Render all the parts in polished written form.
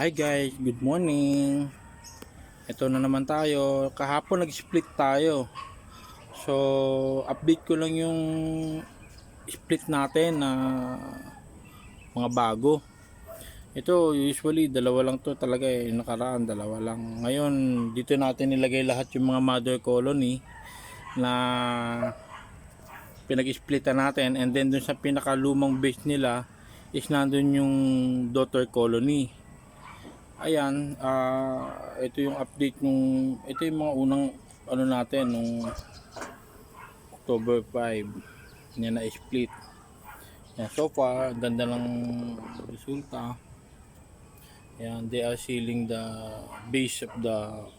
Hi guys, good morning. Ito na naman tayo. Kahapon nag-split tayo. So, update ko lang yung split natin na mga bago. Ito, usually dalawa lang to talaga nakaraan, dalawa lang. Ngayon, dito natin nilagay lahat yung mga mother colony na pinag-splitan natin, and then dun sa pinakalumang base nila is nandun yung daughter colony. Ayan, ito yung update ito yung mga unang ano natin nung October 5 niya na split. Yan, so far ang ganda ng resulta. Ayan, they are sealing the base of the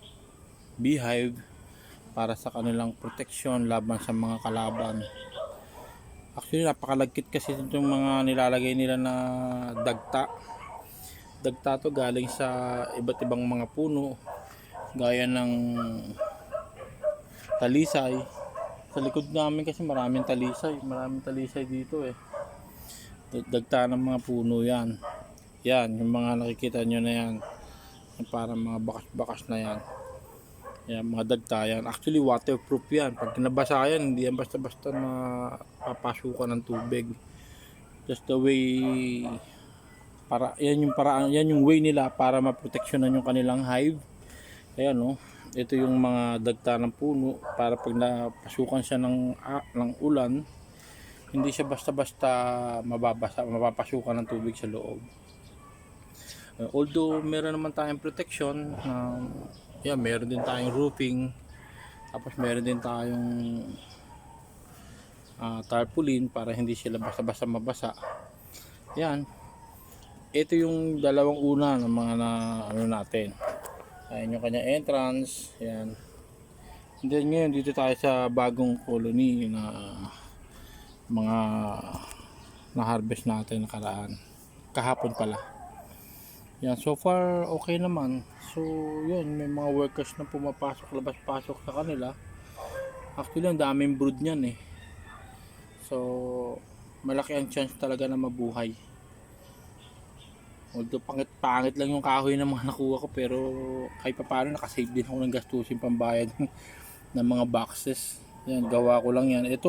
beehive para sa kanilang protection laban sa mga kalaban. Actually, napakalagkit kasi itong mga nilalagay nila na dagta. Dagta to galing sa iba't ibang mga puno gaya ng talisay. Sa likod namin kasi maraming talisay dito dagta ng mga puno yan. Yan, yung mga nakikita nyo na yan, yung parang mga bakas-bakas na yan. Yan, mga dagta yan. Actually waterproof yan. Pag nabasa yan, hindi yan basta-basta mapapasukan ng tubig. Just the way, yan yung way nila para maproteksyonan yung kanilang hive. Ayan, no, ito yung mga dagta ng puno para pag napasukan siya ng ulan, hindi siya basta-basta mapapasukan ng tubig sa loob. Although meron naman tayong protection, meron din tayong roofing, tapos meron din tayong tarpaulin para hindi sila basta-basta mabasa. Yan, ito yung dalawang una ng mga natin. Ayan yung kanya entrance. Ayan. And then ngayon dito tayo sa bagong colony na mga na-harvest natin nakaraan. Kahapon pala. Yan, so far okay naman. So yun, may mga workers na pumapasok, labas-pasok sa kanila. Actually ang daming brood niyan So malaki ang chance talaga na mabuhay. Although pangit lang yung kahoy ng mga nakuha ko, pero kahit pa paano nakasave din ako ng gastusin pambayad ng mga boxes. Yan, gawa ko lang yan. Ito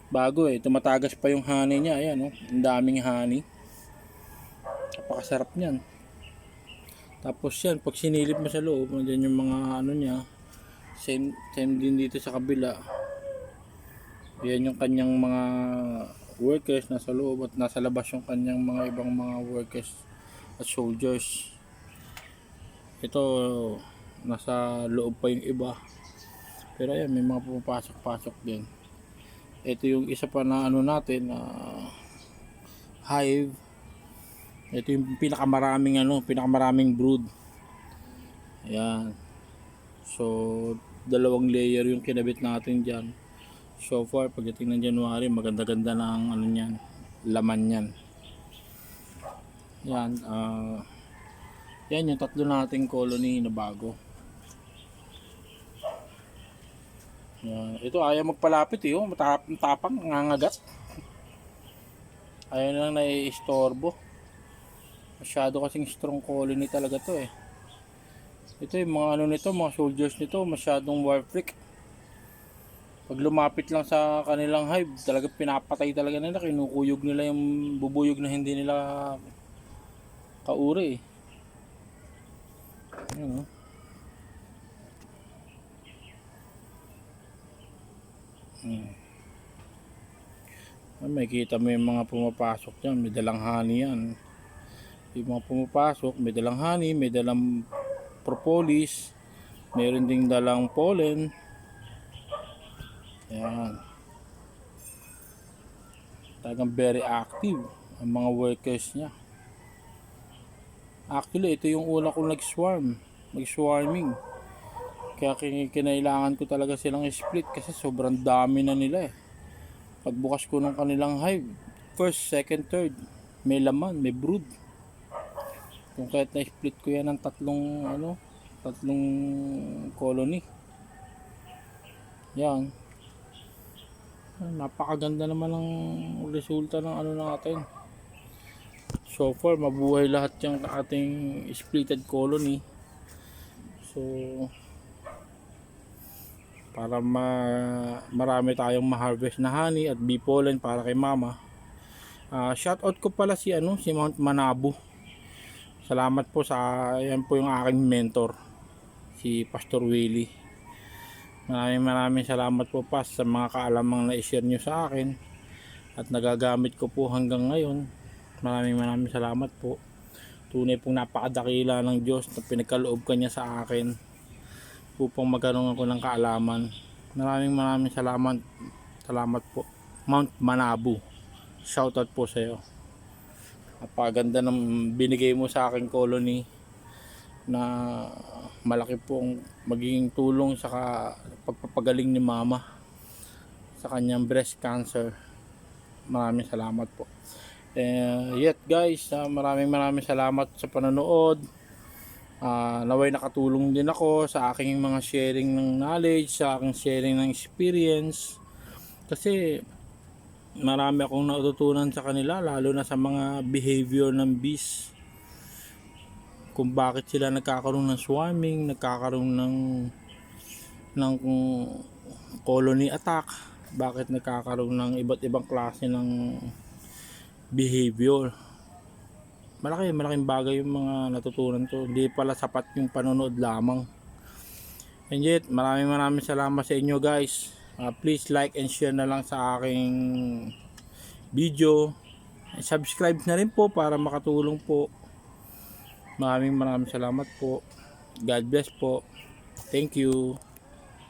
bago tumatagas pa yung honey niya. Ayan, ang daming honey. Napakasarap niyan. Tapos yan, pag sinilip mo sa loob, nandiyan yung mga niya. Same din dito sa kabila. Yan yung kanyang mga workers nasa loob, at nasa labas yung kanyang mga ibang mga workers at soldiers. Ito nasa loob pa yung iba, pero ayan, may mga pumapasok din. Ito yung isa pa na natin, hive. Ito yung pinakamaraming brood. Ayan, so dalawang layer yung kinabit natin dyan. So far pagdating ng January, maganda-ganda na ang niyan, laman niyan. Yan, yan yung tatlo nating colony na bago. Yan, ito ayaw magpalapit matapang, nangangagat. Ayaw lang naiistorbo. Masyado kasing strong colony talaga to Ito yung mga nito, mga soldiers nito, masyadong war freak. Pag lumapit lang sa kanilang hive, talaga pinapatay talaga nila, kinukuyog nila yung bubuyog na hindi nila kauri Ayan, may kita mo yung mga pumapasok dyan, may dalang honey yan. Yung mga pumapasok, may dalang honey, may dalang propolis, meron ding dalang pollen. Ayan, talagang very active ang mga workers niya. Actually ito yung una kong nag-swarming, kaya kinailangan ko talaga silang split kasi sobrang dami na nila Pagbukas ko ng kanilang hive, first, second, third, may laman, may brood. Kung kahit na-split ko yan ng tatlong colony. Yan, napakaganda naman ng resulta ng natin. So far mabuhay lahat yung ating splitted colony. So para marami tayong ma-harvest na honey at bee pollen para kay mama. Shoutout ko pala si Mount Manabu. Salamat po yan po yung aking mentor, si Pastor Willie. Maraming salamat po pas sa mga kaalamang na i-share nyo sa akin at nagagamit ko po hanggang ngayon. Maraming salamat po. Tunay pong napakadakila ng Diyos na pinagkaloob kanya sa akin upang magkaroon ako ng kaalaman. Maraming salamat po Mount Manabu. Shoutout po sa iyo. Napaganda ng binigay mo sa aking colony na malaki pong magiging tulong sa pagpapagaling ni mama sa kanyang breast cancer. Maraming salamat po. Yet guys, maraming salamat sa panonood. Naway nakatulong din ako sa aking mga sharing ng knowledge, sa aking sharing ng experience, kasi marami akong natutunan sa kanila, lalo na sa mga behavior ng bees, kung bakit sila nagkakaroon ng swarming, nagkakaroon ng colony attack, bakit nagkakaroon ng iba't ibang klase ng behavior. Malaking bagay yung mga natutunan ko. Hindi pala sapat yung panonood lamang. And yet, maraming salamat sa inyo guys. Please like and share na lang sa aking video. Subscribe na rin po para makatulong po. Maraming salamat po. God bless po. Thank you.